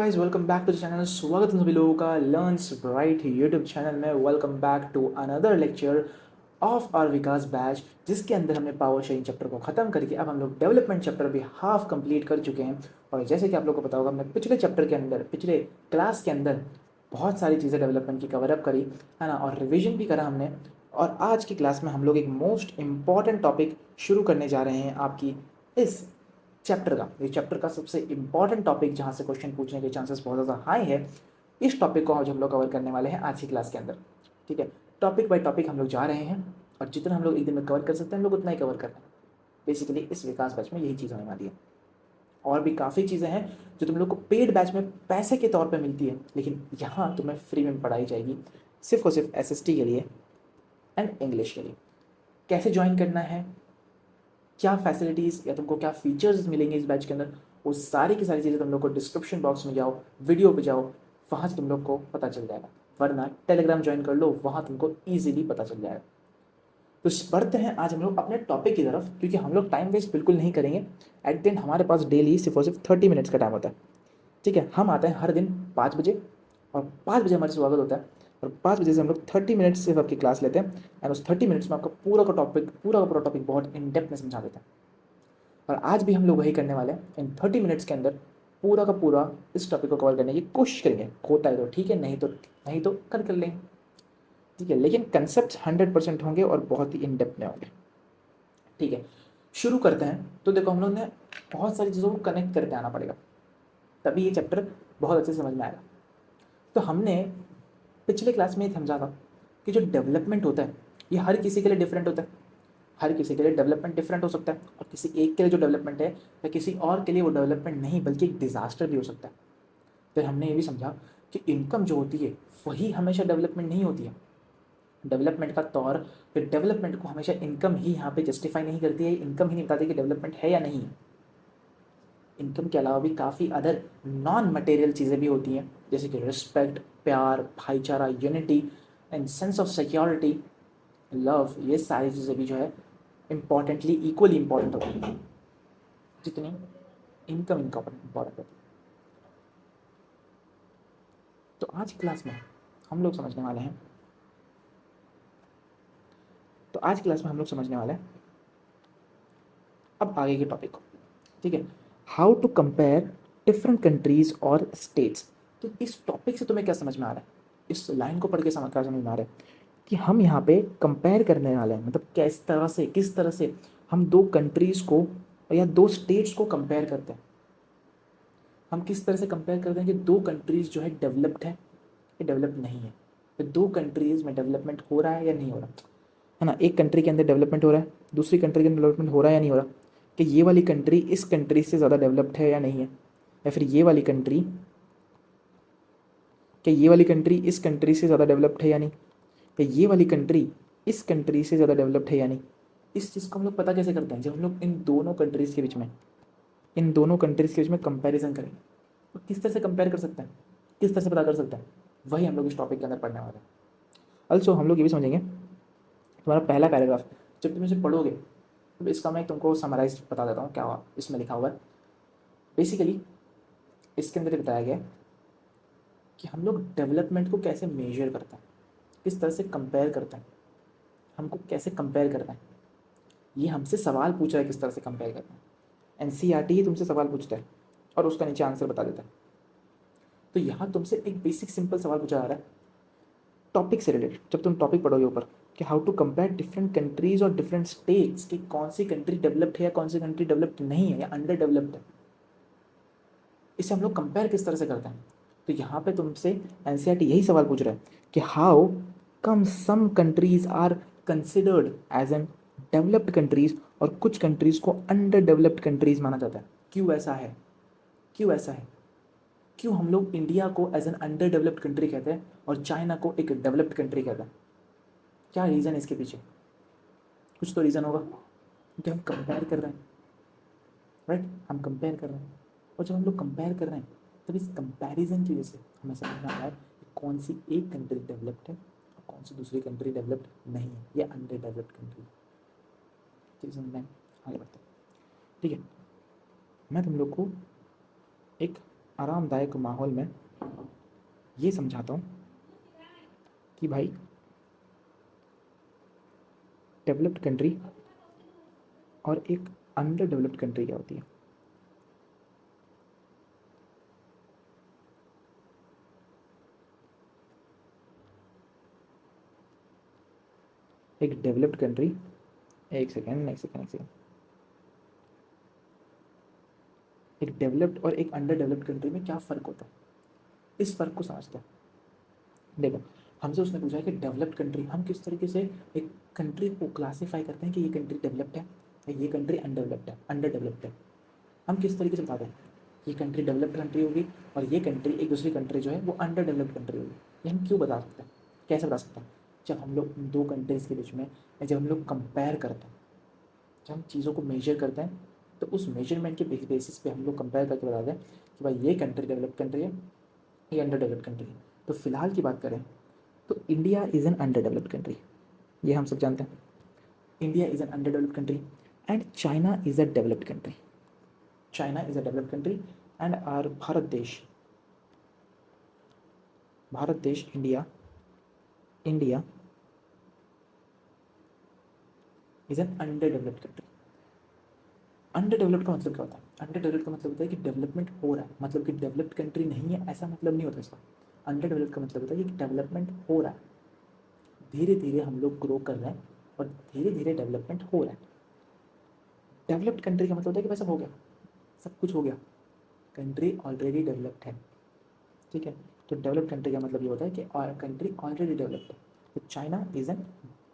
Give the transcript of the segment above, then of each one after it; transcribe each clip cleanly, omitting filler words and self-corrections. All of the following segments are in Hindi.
Guys, welcome back to the channel. स्वागत है सभी लोगों का लर्न्स ब्राइट यूट्यूब चैनल में। Welcome back to another lecture of our Vikas batch, जिसके अंदर हमने पावर शेयरिंग चैप्टर को खत्म करके अब हम लोग डेवलपमेंट चैप्टर भी हाफ कंप्लीट कर चुके हैं। और जैसे कि आप लोगों को पता होगा, हमने पिछले चैप्टर के अंदर, पिछले क्लास के अंदर बहुत सारी चीज़ें डेवलपमेंट की कवर अप करी है ना, और रिविजन भी करा हमने। और आज की क्लास में हम लोग एक मोस्ट इम्पॉर्टेंट टॉपिक शुरू करने जा रहे हैं आपकी इस चैप्टर का। ये चैप्टर का सबसे इंपॉर्टेंट टॉपिक जहाँ से क्वेश्चन पूछने के चांसेस बहुत ज़्यादा हाई है, इस टॉपिक को आज हम लोग कवर करने वाले हैं आज की क्लास के अंदर। ठीक है, टॉपिक बाय टॉपिक हम लोग जा रहे हैं और जितना हम लोग एक दिन में कवर कर सकते हैं हम लोग उतना ही कवर कर रहे हैं। बेसिकली इस विकास बैच में यही चीज़ होने वाली है। और भी काफ़ी चीज़ें हैं जो तुम लोग को पेड बैच में पैसे के तौर पर मिलती है, लेकिन यहाँ तुम्हें फ्री में पढ़ाई जाएगी सिर्फ और सिर्फ SST के लिए एंड इंग्लिश के लिए। कैसे ज्वाइन करना है, क्या फैसिलिटीज़ या तुमको क्या फीचर्स मिलेंगे इस बैच के अंदर, वो सारी की सारी चीज़ें तुम लोग को डिस्क्रिप्शन बॉक्स में जाओ, वीडियो पे जाओ, वहाँ से तुम लोग को पता चल जाएगा। वरना टेलीग्राम ज्वाइन कर लो, वहाँ तुमको ईजिली पता चल जाएगा। तो बढ़ते हैं आज हम लोग अपने टॉपिक की तरफ, क्योंकि हम लोग टाइम वेस्ट बिल्कुल नहीं करेंगे। एट दिन हमारे पास डेली सिर्फ और सिर्फ 30 मिनट्स का टाइम होता है। ठीक है, हम आते हैं हर दिन 5 बजे और 5 बजे हमारा स्वागत होता है। और 5 बजे से हम लोग 30 मिनट्स सिर्फ आपकी क्लास लेते हैं एंड उस 30 मिनट्स में आपका पूरा का पूरा टॉपिक बहुत इन डेप्थ में समझा देते हैं। और आज भी हम लोग वही करने वाले हैं। इन 30 मिनट्स के अंदर पूरा का पूरा इस टॉपिक को कवर करने की कोशिश करेंगे। होता है तो ठीक है, नहीं तो कर लेंगे। ठीक है, लेकिन कंसेप्ट 100% होंगे और बहुत ही इन डेप्थ में होंगे। ठीक है, शुरू करते हैं। तो देखो, हम लोग ने बहुत सारी चीज़ों को कनेक्ट करके आना पड़ेगा, तभी ये चैप्टर बहुत अच्छे से समझ में आएगा। तो हमने पिछले क्लास में ये समझा था कि जो डेवलपमेंट होता है ये हर किसी के लिए डिफरेंट होता है। हर किसी के लिए डेवलपमेंट डिफरेंट हो सकता है, और किसी एक के लिए जो डेवलपमेंट है या किसी और के लिए वो डेवलपमेंट नहीं बल्कि एक डिज़ास्टर भी हो सकता है। फिर हमने ये भी समझा कि इनकम जो होती है वही हमेशा डेवलपमेंट नहीं होती है। डेवलपमेंट का तौर, फिर डेवलपमेंट को हमेशा इनकम ही यहाँ पे जस्टिफाई नहीं करती है, इनकम ही नहीं बताती कि डेवलपमेंट है या नहीं है। इनकम के अलावा भी काफ़ी अदर नॉन मटेरियल चीज़ें भी होती हैं, जैसे कि रिस्पेक्ट, प्यार, भाईचारा, unity and sense of security, love. ये सारी चीज़ें भी जो है इम्पॉर्टेंटली इक्वली इम्पॉर्टेंट होती है जितनी इनकम इम्पॉर्टेंट होती है। तो आज की क्लास में हम लोग समझने वाले हैं अब आगे के टॉपिक को। ठीक है, how to compare different countries और स्टेट्स। तो इस टॉपिक से तुम्हें क्या समझ में आ रहा है, इस लाइन को पढ़ के क्या समझ में आ रहा है कि हम यहाँ पे कंपेयर करने वाले हैं। मतलब किस तरह से हम दो कंट्रीज़ को या दो स्टेट्स को कंपेयर करते हैं। हम किस तरह से कंपेयर करते हैं कि दो कंट्रीज़ जो है डेवलप्ड है या डेवलप्ड नहीं है, तो दो कंट्रीज़ में डेवलपमेंट हो रहा है या नहीं हो रहा है ना। एक कंट्री के अंदर डेवलपमेंट हो रहा है, दूसरी कंट्री के अंदर डेवलपमेंट हो रहा है या नहीं हो रहा, कि ये वाली कंट्री इस कंट्री से ज़्यादा डेवलप्ड है या नहीं है, या फिर ये वाली कंट्री इस कंट्री से ज़्यादा डेवलप्ड है या नहीं, या ये वाली कंट्री इस कंट्री से ज़्यादा डेवलप्ड है या नहीं। इस चीज़ को हम लोग पता कैसे करते हैं, जब हम लोग इन दोनों कंट्रीज़ के बीच में कंपैरिजन करेंगे। तो किस तरह से कंपेयर कर सकते हैं, किस तरह से पता कर सकते हैं, वही हम लोग इस टॉपिक के अंदर पढ़ने वाले हैं। ऑल्सो हम लोग ये भी समझेंगे, तुम्हारा पहला पैराग्राफ जब तुम इसे पढ़ोगे तो इसका मैं तुमको समराइज बता देता हूँ क्या इसमें लिखा हुआ है। बेसिकली इसके अंदर बताया गया कि हम लोग डेवलपमेंट को कैसे मेजर करते हैं, किस तरह से कंपेयर करते हैं, हमको कैसे कंपेयर करना है। ये हमसे सवाल पूछ रहा है किस तरह से कंपेयर करना है। NCERT ही तुमसे सवाल पूछता है और उसका नीचे आंसर बता देता है। तो यहाँ तुमसे एक बेसिक सिंपल सवाल पूछा जा रहा है टॉपिक से रिलेटेड। जब तुम टॉपिक पढ़ोगे ऊपर कि how to compare different countries और डिफरेंट स्टेट्स, कि कौन सी कंट्री डेवलप्ड है या कौन सी कंट्री डेवलप्ड नहीं है या अंडर डेवलप्ड है, इसे हम लोग कंपेयर किस तरह से करते हैं। तो यहाँ पे तुमसे NCERT यही सवाल पूछ रहा है कि how come some countries are considered as an developed countries और कुछ कंट्रीज को अंडर डेवलप्ड कंट्रीज माना जाता है। क्यों ऐसा है, क्यों हम लोग इंडिया को as an under developed country कहते हैं और चाइना को एक डेवलप्ड कंट्री कहते हैं। क्या रीज़न है इसके पीछे, कुछ तो रीज़न होगा, क्योंकि हम कंपेयर कर रहे हैं। राइट, हम कंपेयर कर रहे हैं, और जब हम लोग कंपेयर कर रहे हैं तब इस कंपैरिजन की वजह से हमें समझ में आ रहा है कि कौन सी एक कंट्री डेवलप्ड है और कौन सी दूसरी कंट्री डेवलप्ड नहीं है या अंडर डेवलप्ड कंट्री। ठीक समझ में आगे बढ़ते हैं। ठीक है, मैं तुम लोग को एक आरामदायक माहौल में ये समझाता हूँ कि भाई डेवलप्ड कंट्री और एक अंडर डेवलप्ड कंट्री क्या होती है। एक डेवलप्ड कंट्री, एक सेकेंड, एक डेवलप्ड और एक अंडर डेवलप्ड कंट्री में क्या फ़र्क होता है, इस फ़र्क को समझते हैं। देखो, हमसे उसने पूछा है कि डेवलप्ड कंट्री, हम किस तरीके से एक कंट्री को क्लासीफाई करते हैं कि ये कंट्री डेवलप्ड है या ये कंट्री अनडेवलप्ड है, अंडर डेवलप्ड है। हम किस तरीके से बताते हैं ये कंट्री डेवलप्ड कंट्री होगी और ये कंट्री, एक दूसरी कंट्री जो है वो अंडर डेवलप्ड कंट्री होगी। ये हम क्यों बता सकते हैं, कैसे बता सकते हैं? जब हम लोग दो कंट्रीज़ के बीच में, या जब हम लोग कंपेयर करते हैं, जब हम चीज़ों को मेजर करते हैं, तो उस मेजरमेंट के बेसिस पे हम लोग कंपेयर करके बताते हैं कि भाई ये कंट्री डेवलप्ड कंट्री है, ये अंडर डेवलप्ड कंट्री है। तो फिलहाल की बात करें तो India is an under developed country, ये हम सब जानते हैं। India is an under developed country and China is a developed country. China is a developed country and our Bharat देश India is an under developed country. Under developed का मतलब क्या होता है? अंडर डेवलप्ड का मतलब होता है कि डेवलपमेंट हो रहा है, मतलब कि डेवलप्ड कंट्री नहीं है ऐसा मतलब नहीं होता इसका। अंडर डेवलप्ड का मतलब होता है कि डेवलपमेंट हो रहा है, धीरे धीरे हम लोग ग्रो कर रहे हैं और धीरे धीरे डेवलपमेंट हो रहा है। डेवलप्ड कंट्री का मतलब होता है कि भाई सब हो गया, सब कुछ हो गया, कंट्री ऑलरेडी डेवलप्ड है। ठीक है, तो डेवलप्ड कंट्री का मतलब ये होता है कि कंट्री ऑलरेडी डेवलप्ड है। तो China is an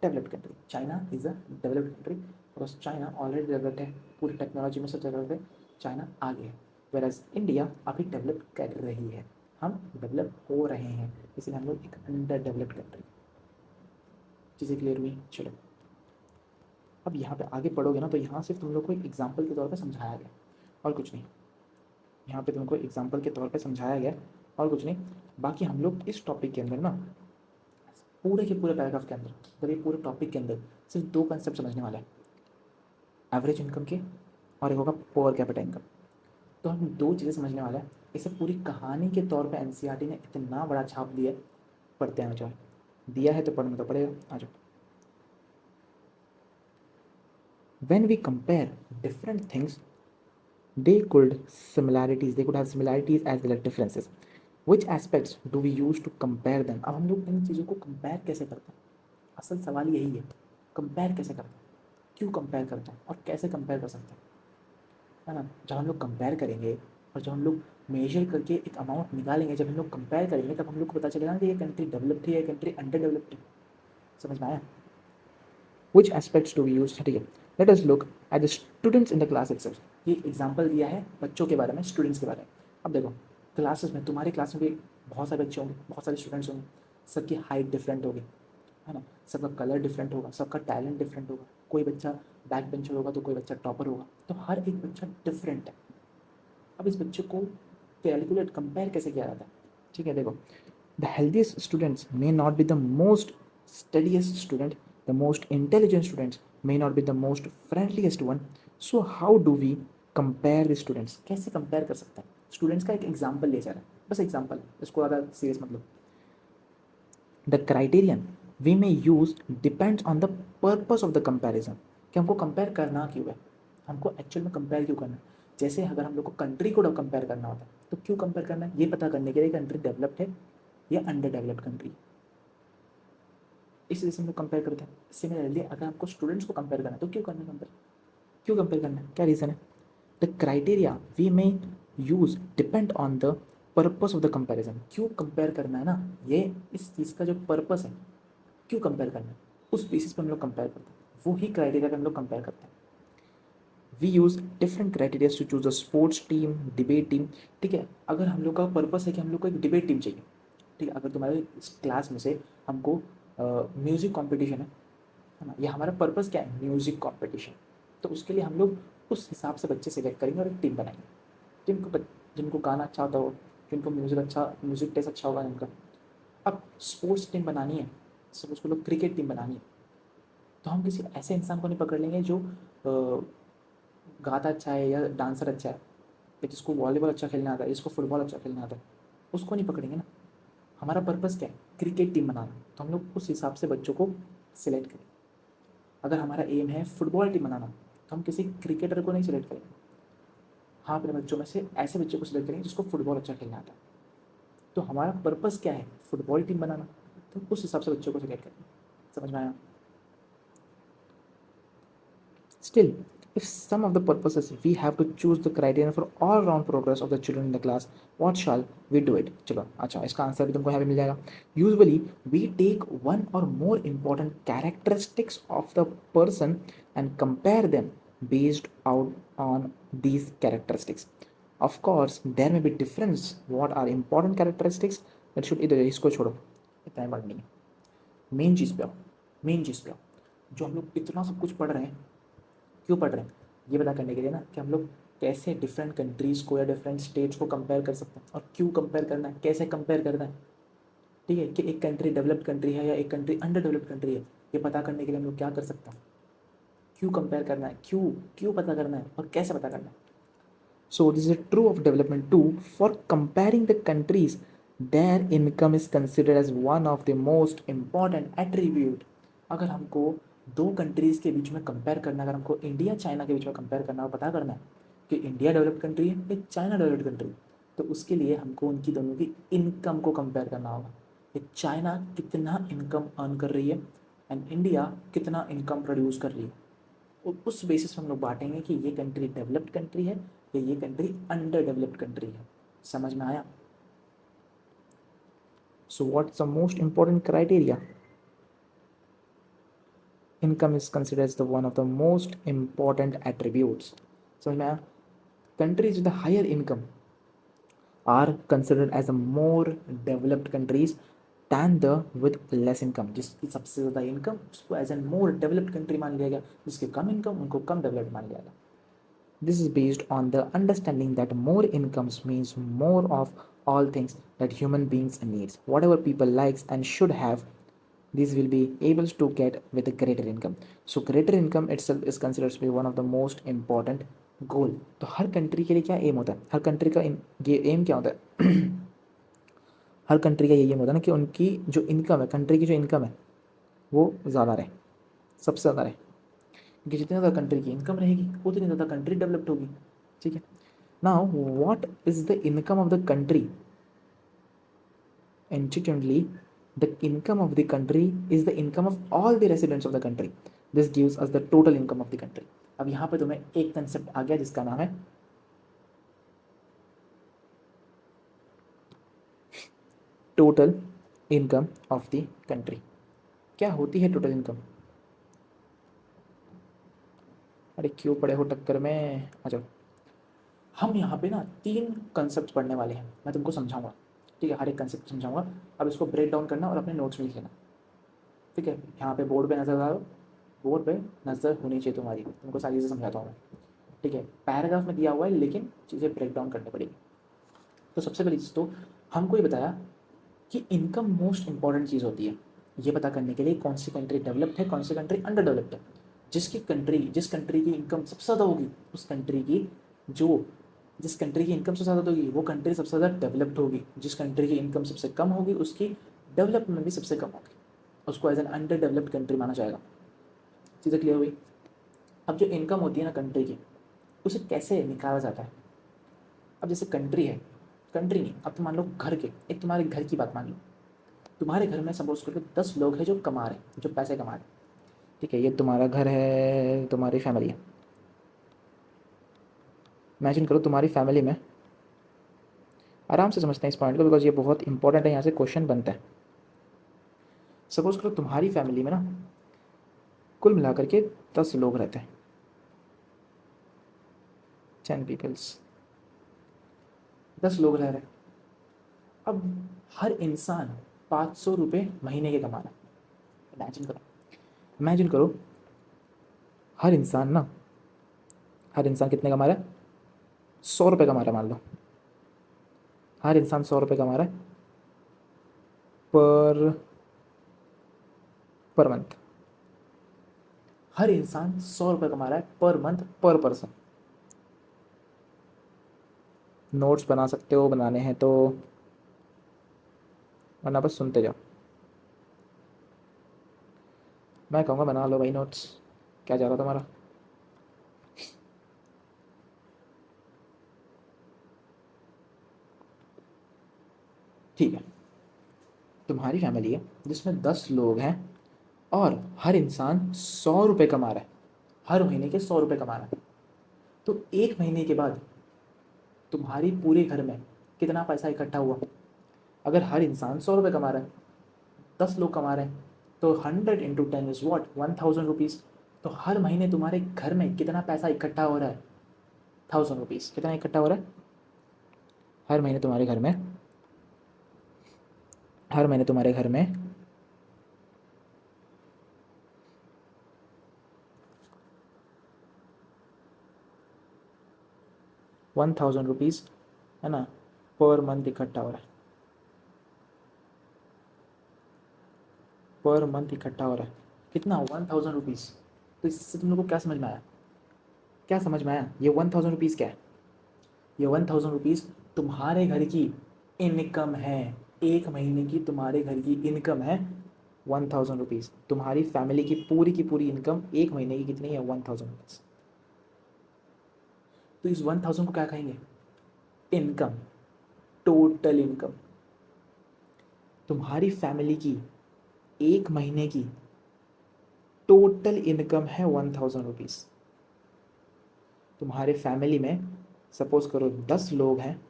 developed country, China is a developed country, because China already developed है, पूरी टेक्नोलॉजी में सब डेवलप्ड है, चाइना आगे है। वेराज इंडिया अभी डेवलप कर रही है, हम डेवलप हो रहे हैं, इसलिए हम लोग एक अंडर डेवलप्ड कंट्री। चीज़ें क्लियर हुई? चलो, अब यहाँ पे आगे पढ़ोगे ना तो यहाँ सिर्फ तुम लोग को एक एग्जाम्पल के तौर पर समझाया गया और कुछ नहीं। यहाँ पे तुमको एग्जाम्पल के तौर पे समझाया गया और कुछ नहीं। बाकी हम लोग इस टॉपिक के अंदर ना, पूरे के पूरे पैराग्राफ के अंदर, मतलब ये पूरे टॉपिक के अंदर सिर्फ दो कंसेप्ट समझने वाले हैं, एवरेज इनकम के और एक होगा पुअर कैपिटा इनकम। तो हम दो चीज़ें समझने वाले हैं। इसे पूरी कहानी के तौर पे एनसीईआरटी ने इतना बड़ा छाप दिया है, पढ़ते हैं, जाओ, दिया है तो पढ़ना तो पड़ेगा, आ जाओ। When we compare different things, they could have similarities as well as differences. Which aspects do we use to compare them? अब हम लोग इन चीज़ों को कंपेयर कैसे करते हैं, असल सवाल यही है, कंपेयर कैसे करते हैं, क्यों कंपेयर करते हैं और कैसे कंपेयर कर सकते हैं, है ना? जब हम लोग कंपेयर करेंगे और जब हम लोग मेजर करके एक अमाउंट निकालेंगे, जब हम लोग कंपेयर करेंगे तब हम लोग को पता चलेगा कि ये कंट्री डेवलप्ड है या कंट्री अंडर डेवलप्ड है। समझ में आया? Which aspects do we use? ठीक है, let us look at the students in the class itself. ये एग्जाम्पल दिया है बच्चों के बारे में, स्टूडेंट्स के बारे में। अब देखो, क्लासेस में, तुम्हारी क्लास में भी बहुत सारे बच्चे होंगे, बहुत सारे स्टूडेंट्स होंगे, सबकी हाइट डिफरेंट होगी, है ना? सबका कलर डिफरेंट होगा, सबका टैलेंट डिफरेंट होगा, कोई बच्चा बैक बेंचर होगा तो कोई बच्चा टॉपर होगा, तो हर एक बच्चा डिफरेंट है। अब इस बच्चे को कैलकुलेट, कंपेयर कैसे किया जाता है? ठीक है, देखो, the healthiest students may not be the most studiest student, the most intelligent students may not be the most friendliest one. So how do we compare the students? कैसे कंपेयर कर सकते हैं? स्टूडेंट्स का एक एग्जाम्पल ले जा रहा है, बस एग्जाम्पल, इसको ज़्यादा सीरियस मतलब। The criterion we may use depends on the purpose of the comparison, कि हमको कंपेयर करना क्यों है, हमको एक्चुअल में कंपेयर क्यों करना है। जैसे अगर हम लोग को कंट्री को कंपेयर करना होता है तो क्यों कंपेयर करना है, ये पता करने के लिए कंट्री डेवलप्ड है या अंडर डेवलप्ड कंट्री, इस वजह से हम लोग कंपेयर करते हैं। सिमिलरली अगर आपको स्टूडेंट्स को कंपेयर करना है तो क्यों करना है कंपेयर, क्यों कंपेयर करना है, क्या रीज़न है? The criteria we may use depend on the purpose of the comparison, क्यों कंपेयर करना है ना, ये इस चीज़ का जो पर्पस है, क्यों कंपेयर करना है, उस बेसिस पर हम लोग कंपेयर करते हैं, वो ही क्राइटेरिया पर हम लोग कंपेयर करते हैं। We use different criteria to choose a sports team, debate team. ठीक है, अगर हम लोग का पर्पस है कि हम लोग को एक डिबेट टीम चाहिए, ठीक है, अगर तुम्हारे क्लास में से हमको म्यूज़िक कॉम्पिटिशन है ना, ये हमारा पर्पस क्या है, म्यूज़िक कॉम्पिटिशन, तो उसके लिए हम लोग उस हिसाब से बच्चे सिलेक्ट करेंगे और एक टीम बनाएंगे, जिनको गाना अच्छा आता हो, जिनको म्यूज़िक टेस्ट अच्छा होगा जिनका। अब स्पोर्ट्स टीम बनानी है, सपोज को लोग क्रिकेट टीम बनानी है, तो हम किसी ऐसे इंसान को नहीं पकड़ लेंगे जो गाता अच्छा है या डांसर अच्छा है, कि जिसको वॉलीबॉल अच्छा खेलना आता है, जिसको फुटबॉल अच्छा खेलना आता है, उसको नहीं पकड़ेंगे ना। हमारा पर्पज़ क्या है? क्रिकेट टीम बनाना, तो हम लोग उस हिसाब से बच्चों को सिलेक्ट करें। अगर हमारा एम है फुटबॉल टीम बनाना, तो हम किसी क्रिकेटर को नहीं सिलेक्ट करेंगे। हाँ, अपने बच्चों में से ऐसे बच्चों को सिलेक्ट करेंगे जिसको फुटबॉल अच्छा खेलना आता है। तो हमारा पर्पज़ क्या है? फुटबॉल टीम बनाना, तो उस हिसाब से बच्चों को सिलेक्ट करेंगे। समझ में आया? Still, if some of the purposes we have to choose the criterion for all round progress of the children in the class, what shall we do it? चलो अच्छा, इसका आंसर भी तुमको यहाँ पे मिल जाएगा. Usually we take one or more important characteristics of the person and compare them based out on these characteristics. Of course, there may be difference. What are important characteristics? That should इधर इसको छोड़ो, इतना important नहीं है. मेन चीज़ पे आओ, मेन चीज़ पे आओ. जो हम लोग इतना सब कुछ पढ़ रहे हैं, क्यों पढ़ रहे हैं? ये पता करने के लिए ना कि हम लोग कैसे डिफरेंट कंट्रीज़ को या डिफरेंट स्टेट्स को कंपेयर कर सकते हैं, और क्यों कंपेयर करना है, कैसे कंपेयर करना है. ठीक है, कि एक कंट्री डेवलप्ड कंट्री है या एक कंट्री अंडर डेवलप्ड कंट्री है, ये पता करने के लिए हम लोग क्या कर सकते हैं? क्यों कंपेयर करना है, क्यों क्यों पता करना है और कैसे पता करना है. So this is true of development too. For comparing the countries, their income is considered as one of the most important attribute. अगर हमको दो कंट्रीज़ के बीच में कंपेयर करना, अगर हमको इंडिया चाइना के बीच में कंपेयर करना और पता करना है कि इंडिया डेवलप्ड कंट्री है या चाइना डेवलप्ड कंट्री, तो उसके लिए हमको उनकी दोनों की इनकम को कंपेयर करना होगा कि चाइना कितना इनकम अर्न कर रही है एंड इंडिया कितना इनकम प्रोड्यूस कर रही है. और उस बेसिस पे हम लोग बांटेंगे कि ये कंट्री डेवलप्ड कंट्री है या ये कंट्री अंडर डेवलप्ड कंट्री है. समझ में आया? So what's the most important criteria? Income is considered as the one of the most important attributes. समझ में आया? Countries with higher income are considered as a more developed countries than the with less income. जिसकी सबसे ज़्यादा इनकम उसको as an more developed country मान लिया गया, जिसकी कम इनकम उनको कम डेवलप्ड मान लिया गया. This is based on the understanding that more incomes means more of all things that human beings needs. Whatever people likes and should have, these will be able to get with a greater income. So greater income itself is considered to be one of the most important goal. तो हर कंट्री के लिए क्या एम होता है? हर कंट्री का ये एम क्या होता है? हर कंट्री का ये एम होता है ना कि उनकी जो इनकम है, कंट्री की जो इनकम है वो ज़्यादा रहे, सबसे ज़्यादा रहे. क्योंकि जितनी ज़्यादा कंट्री की इनकम रहेगी उतनी ज़्यादा कंट्री डेवलप्ड होगी. ठीक है. Now what is the income of the country? Incidentally, the income of the country is the income of all the residents of the country. This gives us the total income of the country. अब यहाँ पे तुम्हें एक कंसेप्ट आ गया जिसका नाम है total income of the country. क्या होती है टोटल इनकम? अरे क्यों पड़े हो टक्कर में, आ जाओ. हम यहाँ पे ना 3 कंसेप्ट पढ़ने वाले हैं, मैं तुमको समझाऊंगा. ठीक है, हर एक कंसेप्ट समझाऊंगा. अब इसको ब्रेक डाउन करना और अपने नोट्स में लिख लेना. ठीक है, यहाँ पे बोर्ड पे नज़र आ रहा हो, बोर्ड पे नज़र होनी चाहिए तुम्हारी, तुमको सारी चीज़ें समझाता हूँ मैं. ठीक है, पैराग्राफ में दिया हुआ है लेकिन चीज़ें ब्रेक डाउन करनी पड़ेगी. तो सबसे पहली चीज़ तो हमको ये बताया कि इनकम मोस्ट इंपॉर्टेंट चीज़ होती है ये पता करने के लिए कौन सी कंट्री डेवलप्ड है, कौन सी कंट्री अंडर डेवलप्ड है. जिस कंट्री की इनकम सबसे ज़्यादा होगी उस कंट्री की जो जिस कंट्री की इनकम सबसे ज़्यादा होगी वो कंट्री सबसे ज़्यादा डेवलप्ड होगी. जिस कंट्री की इनकम सबसे कम होगी उसकी डेवलपमेंट भी सबसे कम होगी, उसको as an under developed country माना जाएगा. चीज़ें क्लियर हुई? अब जो इनकम होती है ना कंट्री की, उसे कैसे निकाला जाता है? अब जैसे कंट्री है, कंट्री नहीं, अब तो मान लो घर के, एक तुम्हारे घर की बात मान लो. तुम्हारे घर में सपोज करो 10 लोग हैं जो कमा रहे हैं, जो पैसे कमा रहे हैं. ठीक है, ये तुम्हारा घर है, तुम्हारी फैमिली है. इमेजिन करो तुम्हारी फैमिली में, आराम से समझते हैं इस पॉइंट को बिकॉज ये बहुत इंपॉर्टेंट है, यहाँ से क्वेश्चन बनता है. सपोज करो तुम्हारी फैमिली में ना कुल मिलाकर के 10 लोग रहते हैं, 10 पीपल्स, 10 लोग रह रहे हैं. अब हर इंसान 500 रुपये महीने के कमा रहा है. इमेजिन करो हर इंसान ना, हर इंसान कितने कमा रहा है? 100 रुपये कमा रहा है मान लो. हर इंसान 100 रुपये कमा रहा है पर पर मंथ. हर इंसान 100 रुपये कमा रहा है पर मंथ पर पर्सन. नोट्स बना सकते हो, बनाने हैं तो, वरना बस सुनते जाओ। मैं कहूँगा बना लो भाई नोट्स। क्या जा रहा तुम्हारा? ठीक है, तुम्हारी फैमिली है जिसमें 10 लोग हैं और हर इंसान 100 रुपये कमा रहा है, हर महीने के 100 रुपये कमा रहा है। तो एक महीने के बाद तुम्हारी पूरे घर में कितना पैसा इकट्ठा हुआ? अगर हर इंसान 100 रुपये कमा रहा है, 10 लोग कमा रहे हैं, तो 100 × 10 इज़ वॉट, 1000 रुपीज़। तो हर महीने तुम्हारे घर में कितना पैसा इकट्ठा हो रहा है? 1000 रुपीज़। कितना इकट्ठा हो रहा है हर महीने तुम्हारे घर में? हर महीने तुम्हारे घर में 1000 रुपीज़, है ना, पर मंथ इकट्ठा हो रहा है। पर मंथ इकट्ठा हो रहा है कितना? 1000 रुपीज़। तो इससे तुम लोग को क्या समझ में आया? क्या समझ में आया? ये 1000 रुपीज़ क्या है? ये 1000 रुपीज़ तुम्हारे घर की इनकम है। एक महीने की तुम्हारे घर की इनकम है 1000 रुपीज़। तुम्हारी फैमिली की पूरी इनकम एक महीने की कितनी है? 1000 रुपीज़। तो इस 1000 को क्या कहेंगे? Income, total income. तुम्हारी फैमिली की एक महीने की टोटल इनकम है 1000 रुपीज़। तुम्हारे फैमिली में सपोज करो 10 लोग हैं,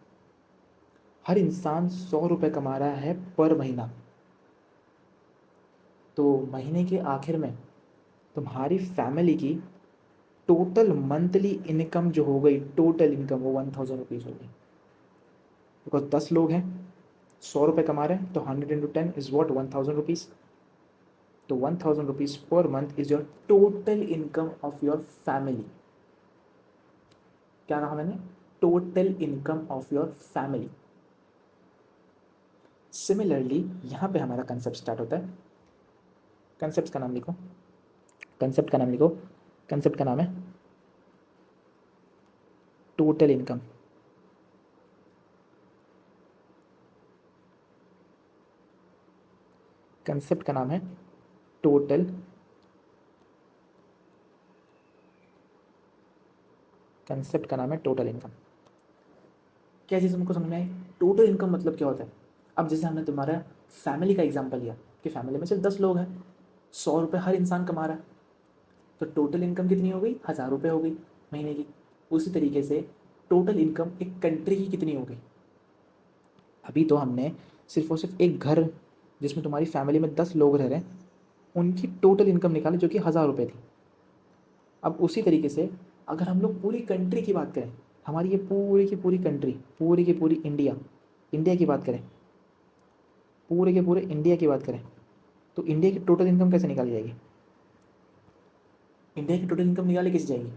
हर इंसान 100 रुपये कमा रहा है पर महीना। तो महीने के आखिर में तुम्हारी फैमिली की टोटल मंथली इनकम जो हो गई, टोटल इनकम, वो 1000 रुपीज़ हो गई। बिकॉज 10 लोग हैं, 100 रुपये कमा रहे हैं, तो 100 × 10 इज़ वॉट, 1000 रुपीज़। तो 1000 rupees per month is your total income of your family. क्या कहा मैंने? Total income of your family. Similarly यहाँ पे हमारा कंसेप्ट स्टार्ट होता है। कंसेप्ट का नाम लिखो, कंसेप्ट का नाम लिखो। कंसेप्ट का नाम है टोटल इनकम। कंसेप्ट का नाम है टोटल, कंसेप्ट का नाम है टोटल इनकम। क्या चीज़ तुमको समझ में आई? टोटल इनकम मतलब क्या होता है? अब जैसे हमने तुम्हारा फैमिली का एग्जांपल लिया कि फैमिली में सिर्फ 10 लोग हैं, 100 रुपये हर इंसान कमा रहा है, तो टोटल इनकम कितनी हो गई? 1000 रुपये हो गई महीने की। उसी तरीके से टोटल इनकम एक कंट्री की कितनी हो गई? अभी तो हमने सिर्फ और सिर्फ एक घर जिसमें तुम्हारी फैमिली में 10 लोग रह रहे हैं, उनकी टोटल इनकम निकाली जो कि 1000 रुपये थी। अब उसी तरीके से अगर हम लोग पूरी कंट्री की बात करें, हमारी ये पूरी की पूरी कंट्री, पूरी की पूरी इंडिया, इंडिया की बात करें, पूरे के पूरे इंडिया की बात करें, तो इंडिया की टोटल इनकम कैसे निकाली जाएगी? इंडिया की टोटल इनकम निकाली कैसे जाएगी?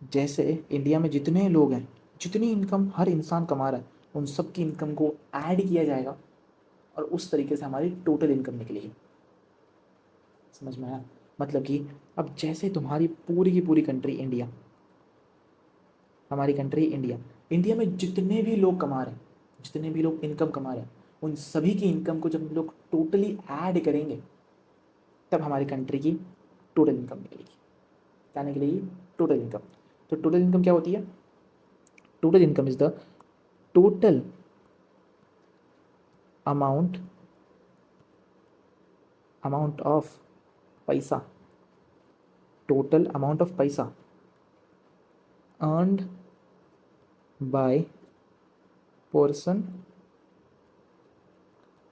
जैसे इंडिया में जितने लोग हैं, जितनी इनकम हर इंसान कमा रहा है, उन सब की इनकम को ऐड किया जाएगा और उस तरीके से हमारी टोटल इनकम निकलेगी। समझ में आया? मतलब कि अब जैसे तुम्हारी पूरी की पूरी कंट्री इंडिया, हमारी कंट्री इंडिया, इंडिया में जितने भी लोग कमा रहे हैं, जितने भी लोग इनकम कमा रहे हैं, उन सभी की इनकम को जब हम लोग टोटली ऐड करेंगे, तब हमारी कंट्री की टोटल इनकम निकलेगी। क्या निकलेगी? Total income. तो टोटल इनकम क्या होती है? Total income is the total amount, amount of पैसा, टोटल अमाउंट ऑफ पैसा earned by person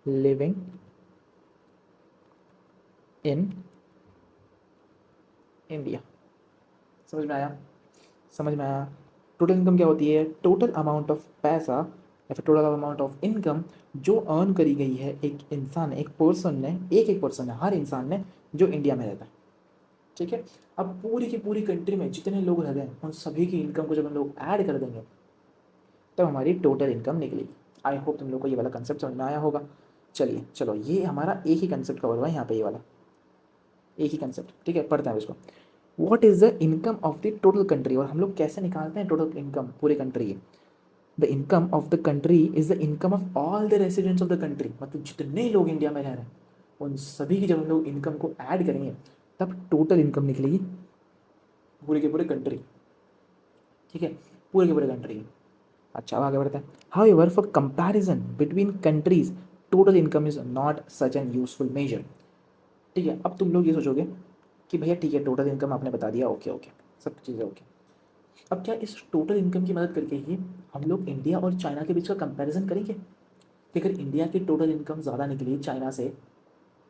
living in India. समझ में आया? समझ में आया? टोटल इनकम क्या होती है? टोटल अमाउंट ऑफ पैसा या फिर टोटल अमाउंट ऑफ इनकम जो अर्न करी गई है एक इंसान, एक पर्सन ने, एक पर्सन है, हर इंसान ने, जो इंडिया में रहता है। ठीक है? अब पूरी की पूरी कंट्री में जितने लोग रह रहे हैं, उन सभी की इनकम को जब हम लोग ऐड कर देंगे, तब हमारी टोटल इनकम निकलेगी। आई होप तुम लोग को ये वाला कंसेप्ट समझ में आया होगा। चलिए चलो, ये हमारा एक ही कंसेप्ट कवर हुआ है यहाँ पे, ये वाला एक ही कंसेप्ट। ठीक है, पढ़ते हैं इसको। What is the income of the total country, और हम लोग कैसे निकालते हैं टोटल इनकम पूरे कंट्री की। The income of the country is the income of all the residents of the country, मतलब जितने लोग इंडिया में रह रहे हैं उन सभी की जब हम लोग इनकम को ऐड करेंगे तब टोटल इनकम निकलेगी पूरे के पूरे कंट्री। ठीक है, पूरे के पूरे कंट्री। अच्छा, अब आगे बढ़ते हैं। However for comparison between countries total income is not such an useful measure. ठीक है, अब तुम लोग ये सोचोगे कि भैया ठीक है टोटल इनकम आपने बता दिया, ओके ओके, सब चीज़ें ओके। अब क्या इस टोटल इनकम की मदद करके ही हम लोग इंडिया और चाइना के बीच का कंपैरिजन करेंगे कि अगर इंडिया की टोटल इनकम ज़्यादा निकली चाइना से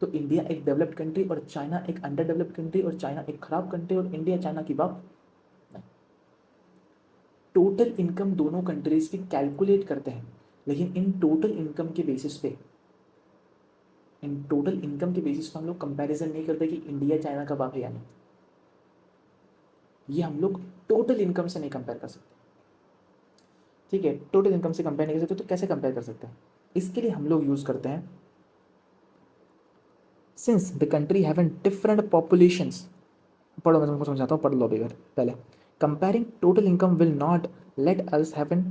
तो इंडिया एक डेवलप्ड कंट्री और चाइना एक अंडर डेवलप्ड कंट्री, और चाइना एक खराब कंट्री और इंडिया चाइना की बाप। नहीं, टोटल इनकम दोनों कंट्रीज की कैलकुलेट करते हैं, लेकिन इन टोटल इनकम के बेसिस पे, इन टोटल इनकम के बेसिस पे हम लोग कंपैरिजन नहीं करते कि इंडिया चाइना का बाप है या नहीं। ये हम लोग टोटल इनकम से नहीं कंपेयर कर सकते। ठीक है, टोटल इनकम से कंपेयर नहीं कर सकते तो कैसे कंपेयर कर सकते हैं? इसके लिए हम लोग यूज़ करते हैं, since the country have different populations. पढ़ो, मैं तुमको समझाता हूँ, पढ़ लो अभी घर पहले। Comparing total income will not let us have an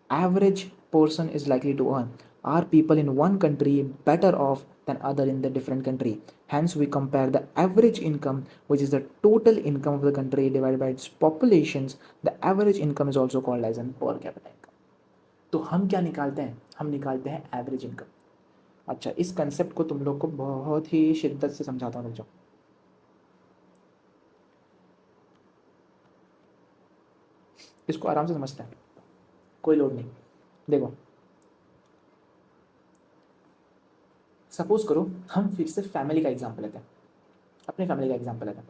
average person is likely to earn, are people in one country better off than other in the different country, hence we compare the average income, which is the total income of the country divided by its populations. The average income is also called as an per capita income. तो हम क्या निकालते हैं? हम निकालते हैं एवरेज इनकम। अच्छा, इस कंसेप्ट को तुम लोग को बहुत ही शिद्दत से समझाता हूँ, रुक जाओ। इसको आराम से समझते हैं, कोई लोड नहीं। देखो, सपोज करो हम फिर से फैमिली का एग्जांपल लेते हैं, अपने फैमिली का एग्जांपल लेते हैं,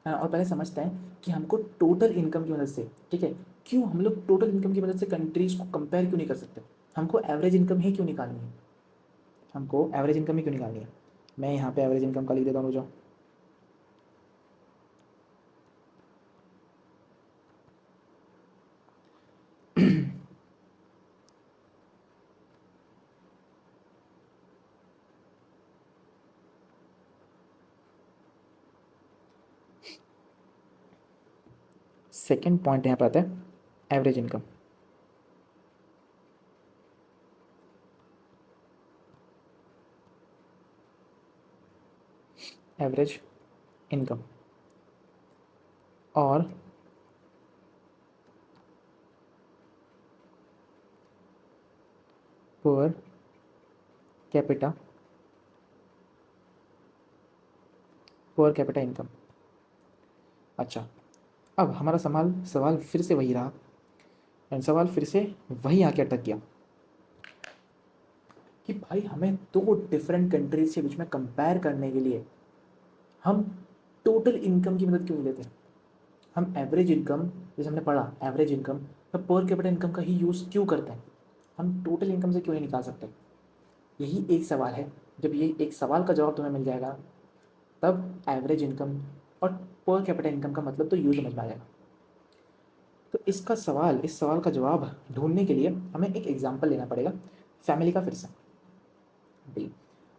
हाँ, और पहले समझते हैं कि हमको टोटल इनकम की मदद से, ठीक है, क्यों हम लोग टोटल इनकम की मदद से कंट्रीज को कंपेयर क्यों नहीं कर सकते? हमको एवरेज इनकम ही क्यों निकालनी है? हमको एवरेज इनकम ही क्यों निकालनी है? मैं यहाँ पे एवरेज इनकम का लिख देता हूँ, जो सेकेंड पॉइंट यहाँ पर आता है एवरेज इनकम। एवरेज इनकम और per capita, per capita income. अच्छा, अब हमारा सवाल सवाल फिर से वही रहा, एंड सवाल फिर से वही आके अटक गया कि भाई हमें दो डिफरेंट कंट्रीज के बीच में कंपेयर करने के लिए हम टोटल इनकम की मदद क्यों नहीं लेते? हम एवरेज इनकम, जैसे हमने पढ़ा एवरेज इनकम, तो पर कैपिटा इनकम का ही यूज़ क्यों करते हैं? हम टोटल इनकम से क्यों नहीं निकाल सकते? यही एक सवाल है। जब ये एक सवाल का जवाब तुम्हें मिल जाएगा तब एवरेज इनकम और पर कैपिटा इनकम का मतलब तो यूँ समझ में आ जाएगा। तो इसका सवाल, इस सवाल का जवाब ढूंढने के लिए हमें एक एग्जाम्पल लेना पड़ेगा फैमिली का फिर से। जी,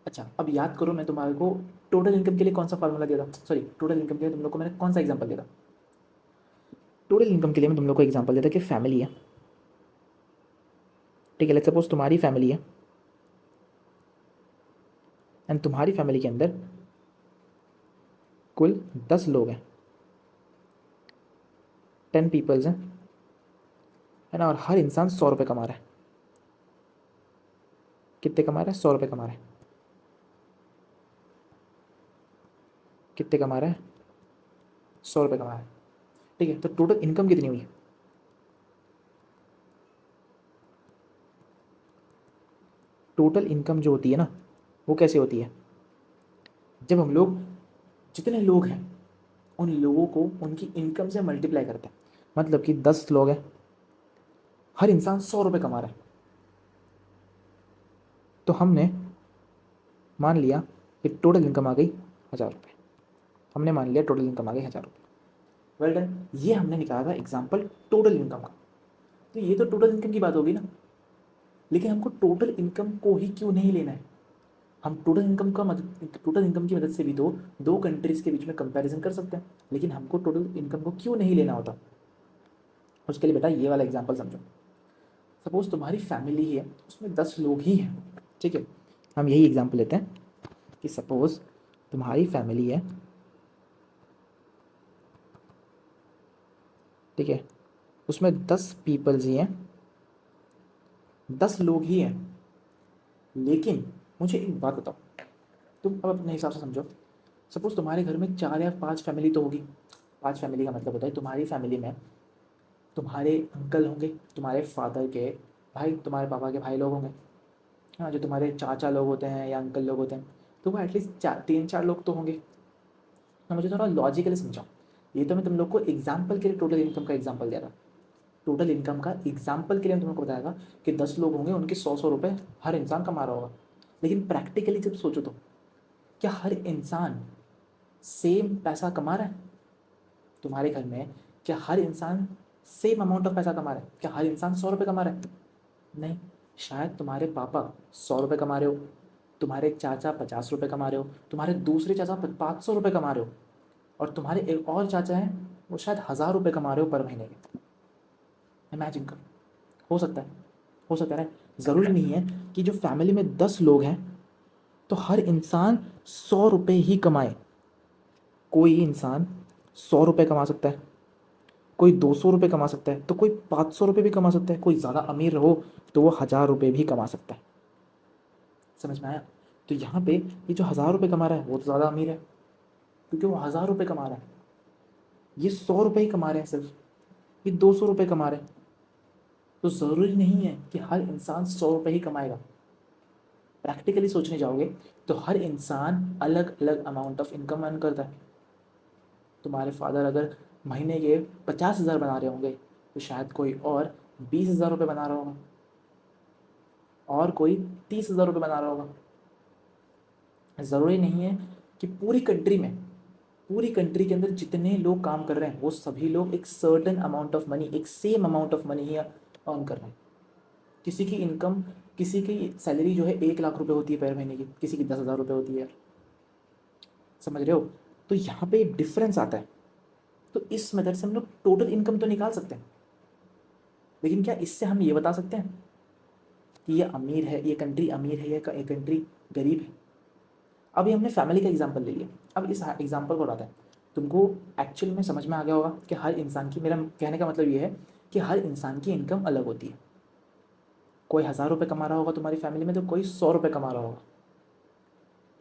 अच्छा, अब याद करो मैं तुम्हारे को टोटल इनकम के लिए कौन सा फार्मूला दिया था, सॉरी टोटल इनकम के लिए तुम लोग को मैंने कौन सा एग्जाम्पल दिया था? टोटल इनकम के लिए मैं तुम लोग को एग्जाम्पल दिया था कि फैमिली है, ठीक है, लेट्स सपोज तुम्हारी फैमिली है एंड तुम्हारी फैमिली के अंदर कुल 10 लोग हैं, 10 पीपल्स हैं, है ना, और हर इंसान 100 रुपये कमा रहा है। कितने कमा रहा है? 100 रुपये कमा रहा है। कितने कमा रहा है? 100 रुपये कमा रहा है। ठीक है, तो टोटल इनकम कितनी हुई? टोटल इनकम जो होती है ना, वो कैसे होती है? जब हम लोग जितने लोग हैं उन लोगों को उनकी इनकम से मल्टीप्लाई करते हैं, मतलब कि 10 लोग हैं, हर इंसान 100 रुपये कमा रहा है, तो हमने मान लिया कि टोटल इनकम आ गई 1000 रुपये। हमने मान लिया टोटल इनकम आ गई 1000 रुपये। वेल डन, ये हमने निकाला था एग्जाम्पल टोटल इनकम का। तो ये तो टोटल इनकम की बात होगी ना, लेकिन हमको टोटल इनकम को ही क्यों नहीं लेना है? हम टोटल इनकम की मदद से भी तो दो कंट्रीज़ के बीच में कंपैरिजन कर सकते हैं, लेकिन हमको टोटल इनकम को क्यों नहीं लेना होता? उसके लिए बेटा ये वाला एग्जांपल समझो। सपोज़ तुम्हारी फैमिली ही है, उसमें 10 लोग ही हैं, ठीक है? हम यही एग्जांपल लेते हैं कि सपोज़ तुम्हारी फैमिली है, ठीक है? उसमें 10 पीपल्स ही हैं, 10 लोग ही हैं। लेकिन मुझे एक बात बताओ, तुम अब अपने हिसाब से समझो। सपोज़ तुम्हारे घर में 4 या 5 फैमिली तो होगी। 5 फैमिली का मतलब होता है तुम्हारी फैमिली में तुम्हारे अंकल होंगे, तुम्हारे फादर के भाई, तुम्हारे पापा के भाई लोग होंगे। हाँ, जो तुम्हारे चाचा लोग होते हैं या अंकल लोग होते हैं, तो वो एटलीस्ट 3-4 लोग तो होंगे। तो मुझे थोड़ा लॉजिकली समझाओ। ये तो मैं तुम लोग को एग्जाम्पल के लिए टोटल इनकम का एग्जाम्पल दिया था। टोटल इनकम का एग्जाम्पल के लिए मैं तुम लोग को बताया था कि 10 लोग होंगे, उनके 100-100 रुपये हर इंसान कमा रहा होगा। लेकिन प्रैक्टिकली जब सोचो तो क्या हर इंसान सेम पैसा कमा रहा है? तुम्हारे घर में क्या हर इंसान सेम अमाउंट ऑफ पैसा कमा रहा है? क्या हर इंसान 100 रुपये कमा रहा है? नहीं। शायद तुम्हारे पापा 100 रुपये कमा रहे हो, तुम्हारे चाचा 50 रुपये कमा रहे हो, तुम्हारे दूसरे चाचा 500 रुपये कमा रहे हो, और तुम्हारे एक और चाचा हैं, वो शायद 1000 रुपये कमा रहे हो पर महीने के। इमेजिन करो। हो सकता है, हो सकता है ना। ज़रूरी नहीं है कि जो फैमिली में 10 लोग हैं तो हर इंसान 100 रुपये ही कमाए। कोई इंसान 100 रुपये कमा सकता है, कोई 200 रुपये कमा सकता है, तो कोई 500 रुपये भी कमा सकता है। कोई ज़्यादा अमीर हो तो वो 1000 रुपये भी कमा सकता है। समझ में आया? तो यहाँ पे ये जो 1000 रुपये कमा रहा है वो तो ज़्यादा अमीर है, क्योंकि वो 1000 रुपये कमा रहा है। ये 100 रुपये ही कमा रहे हैं सिर्फ, ये 200 रुपये कमा रहे हैं। तो ज़रूरी नहीं है कि हर इंसान 100 रुपये ही कमाएगा। प्रैक्टिकली सोचने जाओगे तो हर इंसान अलग अलग अमाउंट ऑफ इनकम अर्न करता है। तुम्हारे फादर अगर महीने के 50,000 बना रहे होंगे, तो शायद कोई और 20,000 रुपये बना रहा होगा, और कोई 30,000 रुपये बना रहा होगा। ज़रूरी नहीं है कि पूरी कंट्री के अंदर जितने लोग काम कर रहे हैं वो सभी लोग एक सर्टेन अमाउंट ऑफ मनी, एक same amount of money he earn कर रहे हैं। किसी की इनकम, किसी की सैलरी जो है 1 लाख रुपए होती है पर महीने की, किसी की 10,000 रुपये होती है। समझ रहे हो? तो यहाँ पे डिफरेंस आता है। तो इस मेथड से हम लोग टोटल इनकम तो निकाल सकते हैं, लेकिन क्या इससे हम ये बता सकते हैं कि ये अमीर है, ये कंट्री अमीर है या ये कंट्री गरीब है? अभी हमने फैमिली का एग्जांपल ले लिया, अब इस एग्जांपल को उठाते हैं। तुमको एक्चुअल में समझ में आ गया होगा कि हर इंसान की, मेरा कहने का मतलब ये है कि हर इंसान की इनकम अलग होती है। कोई 1000 रुपये कमा रहा होगा तुम्हारी फैमिली में, तो कोई 100 रुपये कमा रहा होगा,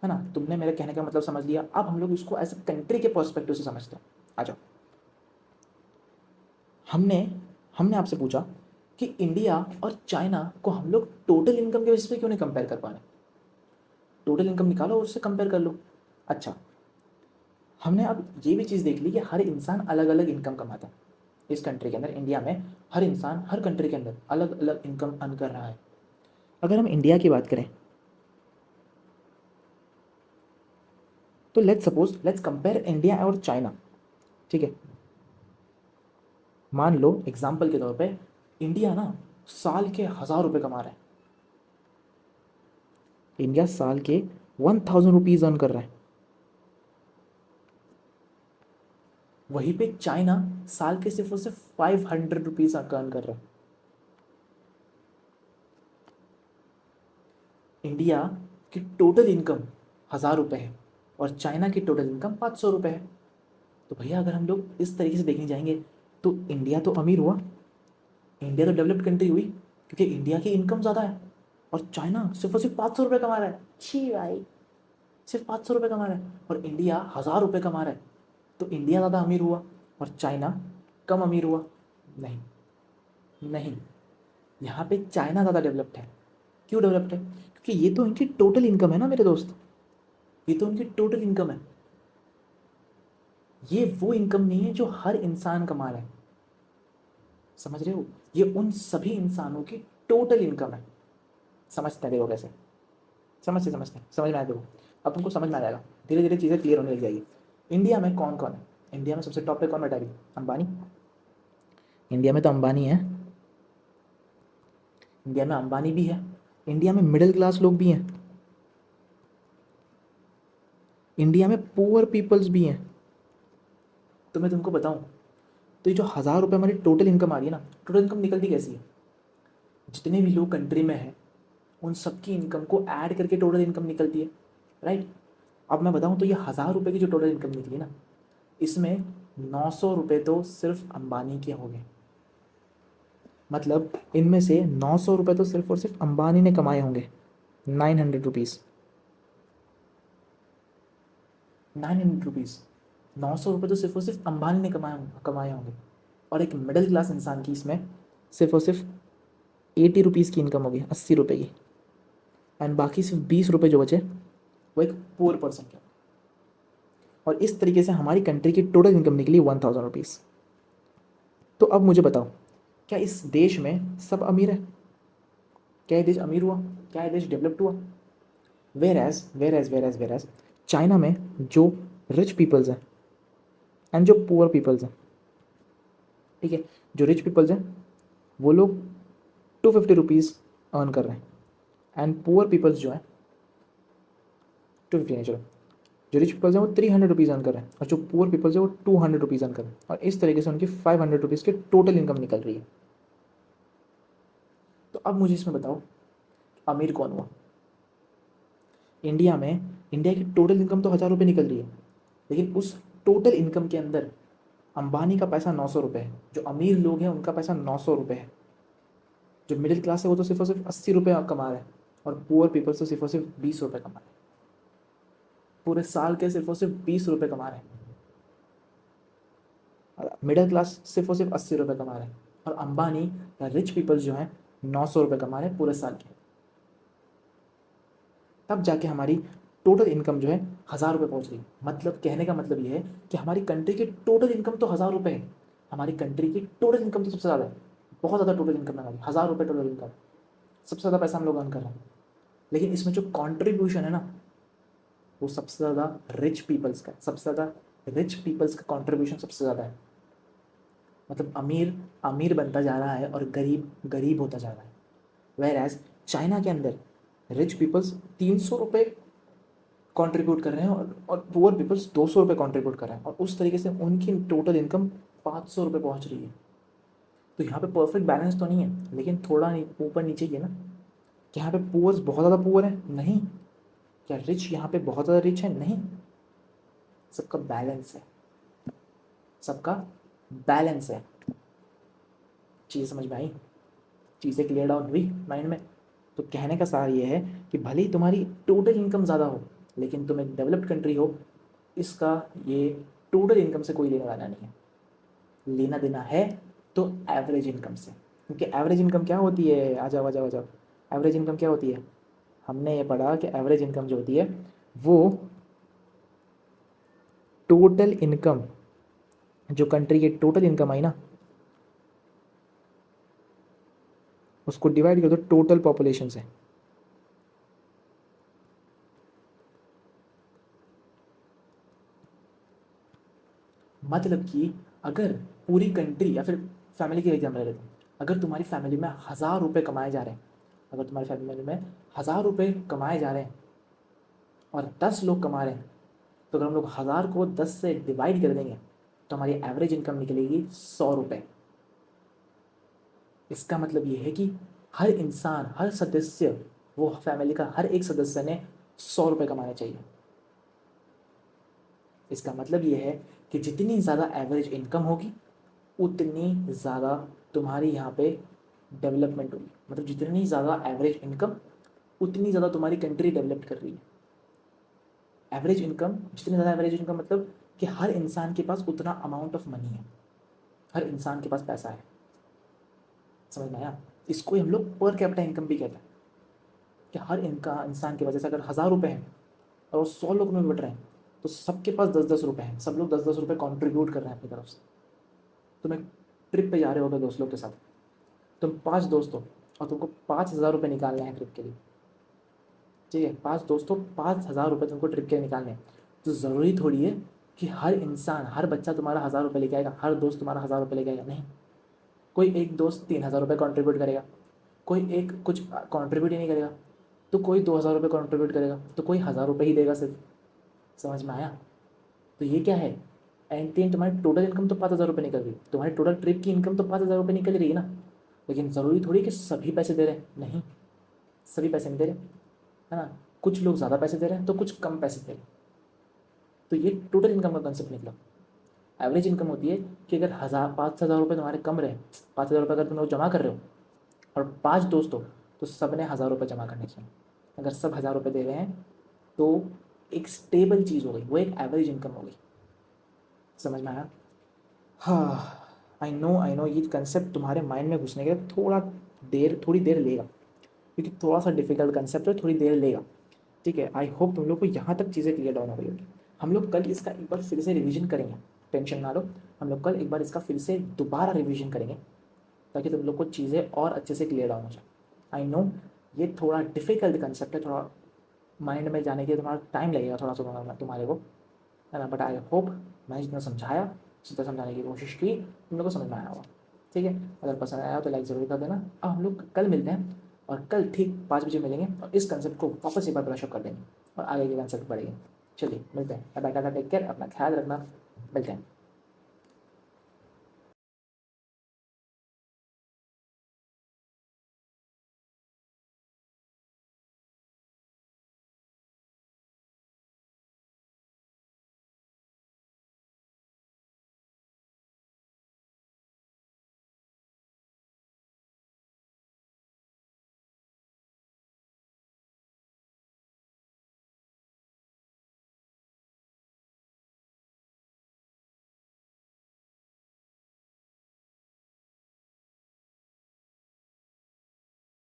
है ना? तुमने मेरे कहने का मतलब समझ लिया। अब हम लोग इसको एज ए कंट्री के पर्सपेक्टिव से समझते हैं। आ जाओ। हमने हमने आपसे पूछा कि इंडिया और चाइना को हम लोग टोटल इनकम के बेसिस पे क्यों नहीं कंपेयर कर पा रहे? टोटल इनकम निकालो और उससे कंपेयर कर लो। अच्छा, हमने अब ये भी चीज़ देख ली कि हर इंसान अलग अलग इनकम कमाता है इस कंट्री के अंदर। इंडिया में हर इंसान हर कंट्री के अंदर अलग अलग इनकम अर्न कर रहा है। अगर हम इंडिया की बात करें तो लेट्स कंपेयर इंडिया और चाइना, ठीक है? मान लो एग्जाम्पल के तौर पे इंडिया ना साल के 1000 रुपये कमा रहा है। इंडिया साल के 1000 रुपीज़ अर्न कर रहा है। वहीं पे चाइना साल के सिर्फ और सिर्फ 500 रुपीज़ अर्न कर रहा है। इंडिया की टोटल इनकम 1000 रुपये है और चाइना की टोटल इनकम 500 रुपये है। तो भैया अगर हम लोग इस तरीके से देखने जाएंगे तो इंडिया तो अमीर हुआ, इंडिया तो डेवलप्ड कंट्री हुई, क्योंकि इंडिया की इनकम ज़्यादा है और चाइना सिर्फ और सिर्फ 500 रुपये कमा रहा है। छी भाई, सिर्फ 500 रुपये कमा रहा है और इंडिया 1000 रुपये कमा रहा है। तो इंडिया ज़्यादा अमीर हुआ और चाइना कम अमीर हुआ? नहीं, नहीं, यहाँ पे चाइना ज़्यादा डेवलप्ड है। क्यों डेवलप्ड है? क्योंकि ये तो इनकी टोटल इनकम है ना मेरे दोस्त, ये तो उनकी टोटल इनकम है। ये वो इनकम नहीं है जो हर इंसान कमा रहा है। समझ रहे हो? ये उन सभी इंसानों की टोटल इनकम है। समझते हैं? देखो कैसे समझते हैं, समझ में आया? देखो अब तुमको समझ में आ जाएगा, धीरे धीरे चीज़ें क्लियर होने लग जाएगी। इंडिया में कौन कौन है? इंडिया में सबसे टॉप पे कौन बैठा है? अंबानी। इंडिया में तो अंबानी है, इंडिया में अंबानी भी है, इंडिया में मिडिल क्लास लोग भी हैं, इंडिया में पुअर पीपल्स भी हैं। तो मैं तुमको बताऊं, तो ये जो 1,000 रुपये हमारी टोटल इनकम आ रही है ना, टोटल इनकम निकलती कैसी है? जितने भी लोग कंट्री में हैं उन सबकी इनकम को ऐड करके टोटल इनकम निकलती है, राइट। अब मैं बताऊं तो ये 1,000 रुपये की जो टोटल इनकम निकली ना, इसमें 900 रुपये तो सिर्फ अंबानी के हो गए। मतलब इनमें से 900 रुपये तो सिर्फ और सिर्फ अंबानी ने कमाए होंगे। 900 रुपीज़, 900 रुपीज़, 900 रुपये तो सिर्फ और सिर्फ अंबानी ने कमाए होंगे। और एक मिडिल क्लास इंसान की इसमें सिर्फ और सिर्फ 80 रुपीज़ की इनकम होगी, 80 रुपये की। एंड बाकी सिर्फ 20 रुपये जो बचे वो एक पुअर पर्सन के। और इस तरीके से हमारी कंट्री की टोटल इनकम निकली 1,000 रुपीज़। तो अब मुझे बताओ, क्या इस देश में सब अमीर है? क्या ये देश अमीर हुआ? क्या ये देश डेवलप्ड हुआ? वेर एज चाइना में जो रिच पीपल्स हैं एंड जो पुअर पीपल्स हैं, ठीक है, जो रिच पीपल्स हैं वो लोग 250 रुपीज़ अर्न कर रहे हैं, एंड पुअर पीपल्स जो हैं 250 नहीं, चलो, जो रिच पीपल्स हैं वो 300 रुपीज़ अर्न कर रहे हैं, और जो पुअर पीपल्स हैं वो 200 रुपीज़ अर्न कर रहे हैं। और इस तरीके से उनकी 500 रुपीज़ की टोटल इनकम निकल रही है। तो अब मुझे इसमें बताओ, अमीर कौन हुआ? इंडिया में, इंडिया की टोटल इनकम तो 1,000 रुपये निकल रही है, लेकिन उस टोटल इनकम के अंदर अंबानी का पैसा 900 रुपये है, जो अमीर लोग हैं उनका पैसा 900 रुपये है, जो मिडिल क्लास है वो तो सिर्फ और सिर्फ 80 रुपये कमा रहे हैं, और पुअर पीपल्स तो सिर्फ और सिर्फ 20 रुपये कमा रहे हैं। पूरे साल के सिर्फ और सिर्फ 20 रुपये कमा रहे हैं। और मिडिल क्लास सिर्फ और सिर्फ 80 रुपये कमा रहे हैं, और अंबानी या रिच पीपल्स जो हैं 900 रुपये कमा रहे हैं पूरे साल के। तब जाके हमारी टोटल इनकम जो है 1,000 रुपये पहुंच रही। मतलब कहने का मतलब ये है कि हमारी कंट्री की टोटल इनकम तो 1,000 रुपये है। हमारी कंट्री की टोटल इनकम तो सबसे ज़्यादा है, बहुत ज़्यादा टोटल इनकम है हमारी, 1,000 रुपये टोटल इनकम, सबसे ज़्यादा पैसा हम लोग अर्न कर रहे हैं। लेकिन इसमें जो कॉन्ट्रीब्यूशन है ना, वो सबसे ज़्यादा रिच पीपल्स का, सबसे ज़्यादा रिच पीपल्स का कॉन्ट्रीब्यूशन सबसे ज़्यादा है। मतलब अमीर अमीर बनता जा रहा है और गरीब गरीब होता जा रहा है। वेर एज चाइना के अंदर रिच पीपल्स 300 रुपये कंट्रीब्यूट कर रहे हैं, और पुअर पीपल्स 200 रुपये कंट्रीब्यूट कर रहे हैं, और उस तरीके से उनकी टोटल इनकम 500 रुपये पहुंच रही है। तो यहाँ पे परफेक्ट बैलेंस तो नहीं है, लेकिन थोड़ा ऊपर नीचे ही है ना। क्या यहाँ पे पुअर्स बहुत ज़्यादा पुअर है? नहीं। क्या रिच यहाँ पे बहुत ज़्यादा रिच है? नहीं। सबका बैलेंस है, सबका बैलेंस है। चीज़ समझ में आई? चीज़ें क्लियर डाउन हुई माइंड में? तो कहने का सार ये है कि भले ही तुम्हारी टोटल इनकम ज़्यादा हो, लेकिन तुम एक डेवलप्ड कंट्री हो, इसका ये टोटल इनकम से कोई लेना देना नहीं है। लेना देना है तो एवरेज इनकम से। क्योंकि एवरेज इनकम क्या होती है? आ जाओ आ जाओ आ जाओ। एवरेज इनकम क्या होती है? हमने ये पढ़ा कि एवरेज इनकम जो होती है वो टोटल इनकम, जो कंट्री की टोटल इनकम आई ना, उसको डिवाइड कर दो टोटल पॉपुलेशन से। मतलब कि अगर पूरी कंट्री, या फिर फैमिली की एग्जाम्पल ले लेते हैं, अगर तुम्हारी फैमिली में 1,000 रुपये कमाए जा रहे हैं, अगर तुम्हारी फैमिली में 1,000 रुपये कमाए जा रहे हैं और 10 लोग कमा रहे हैं, तो अगर हम लोग 1,000 को 10 से डिवाइड कर देंगे तो हमारी एवरेज इनकम निकलेगी 100 रुपये। इसका मतलब ये है कि हर इंसान, हर सदस्य, वो फैमिली का हर एक सदस्य ने 100 रुपये कमाने चाहिए। इसका मतलब ये है कि जितनी ज़्यादा एवरेज इनकम होगी उतनी ज़्यादा तुम्हारी यहाँ पे डेवलपमेंट होगी। मतलब जितनी ज़्यादा एवरेज इनकम, उतनी ज़्यादा तुम्हारी कंट्री डेवलप कर रही है। एवरेज इनकम, जितनी ज़्यादा एवरेज इनकम मतलब कि हर इंसान के पास उतना अमाउंट ऑफ मनी है, हर इंसान के पास पैसा है। समझ में आया? इसको ही हम लोग पर कैपिटा इनकम भी कहते हैं, कि हर इंसान के पास, जैसे अगर 1,000 रुपये हैं और वो 100 लोग में बट रहे हैं, तो सबके पास 10-10 रुपये हैं, सब लोग 10-10 रुपये कॉन्ट्रीब्यूट कर रहे हैं अपनी तरफ से। तुम एक ट्रिप पे जा रहे हो अपने दोस्त लोग के साथ, तुम 5 दोस्त हो और तुमको 5,000 रुपये निकालने हैं ट्रिप के लिए, ठीक है, 5 दोस्तों, 5,000 रुपये तुमको ट्रिप के लिए निकालने हैं। तो ज़रूरी थोड़ी है कि हर इंसान, हर बच्चा तुम्हारा 1,000 रुपये लेके आएगा, हर दोस्त तुम्हारा 1,000 रुपये लेके आएगा, नहीं। कोई एक दोस्त 3,000 रुपये कॉन्ट्रीब्यूट करेगा, कोई एक कुछ कॉन्ट्रीब्यूट ही नहीं करेगा, तो कोई 2,000 रुपये कॉन्ट्रीब्यूट करेगा, तो कोई 1,000 रुपये ही देगा सिर्फ। समझ में आया? तो ये क्या है, एंड एंड तुम्हारी टोटल इनकम तो 5,000 रुपये निकल गई, तुम्हारी टोटल ट्रिप की इनकम तो 5,000 रुपये निकल रही है ना। लेकिन ज़रूरी थोड़ी कि सभी पैसे दे रहे हैं, नहीं, सभी पैसे नहीं दे रहे, है ना। कुछ लोग ज़्यादा पैसे दे रहे हैं तो कुछ कम पैसे दे रहे हैं। तो ये टोटल इनकम का कंसेप्ट निकला। एवरेज इनकम होती है कि अगर 5,000 रुपये तुम्हारे कम रहे, 5,000 रुपये अगर तुम लोग जमा कर रहे हो और 5 दोस्त हो, तो सब ने 1,000 रुपये जमा करने चाहिए। अगर सब 1,000 रुपये दे रहे हैं तो एक स्टेबल चीज़ हो गई, वो एक एवरेज इनकम हो गई। समझ में आया? हाँ, आई नो ये कंसेप्ट तुम्हारे माइंड में घुसने के लिए थोड़ी देर लेगा, क्योंकि थोड़ा सा डिफिकल्ट कंसेप्ट है, थोड़ी देर लेगा। ठीक है, आई होप तुम लोग को यहाँ तक चीज़ें क्लियर डाउन हो गई होगी। हम लोग कल इसका एक बार फिर से रिवीजन करेंगे, टेंशन ना लो। हम लोग कल एक बार इसका फिर से दोबारा रिवीजन करेंगे, ताकि तुम लोग को चीज़ें और अच्छे से क्लियर डाउन हो जाए। आई नो ये थोड़ा डिफिकल्ट कंसेप्ट है, थोड़ा माइंड में जाने के लिए तुम्हारा टाइम लगेगा थोड़ा सा तुम्हारे को, है ना। बट आई होप मैंने जितना समझाया, जितना समझाने की कोशिश की, तुम लोग को समझ में आया होगा। ठीक है, अगर पसंद आया तो लाइक ज़रूर कर देना। अब हम लोग कल मिलते हैं, और कल ठीक 5 बजे मिलेंगे और इस कंसेप्ट को वापस एक बार ब्रशअप कर देंगे और आगे के कंसेप्ट बढ़ेंगे। चलिए मिलते हैं, बाय, टाटा, टेक केयर, अपना ख्याल रखना, मिलते हैं।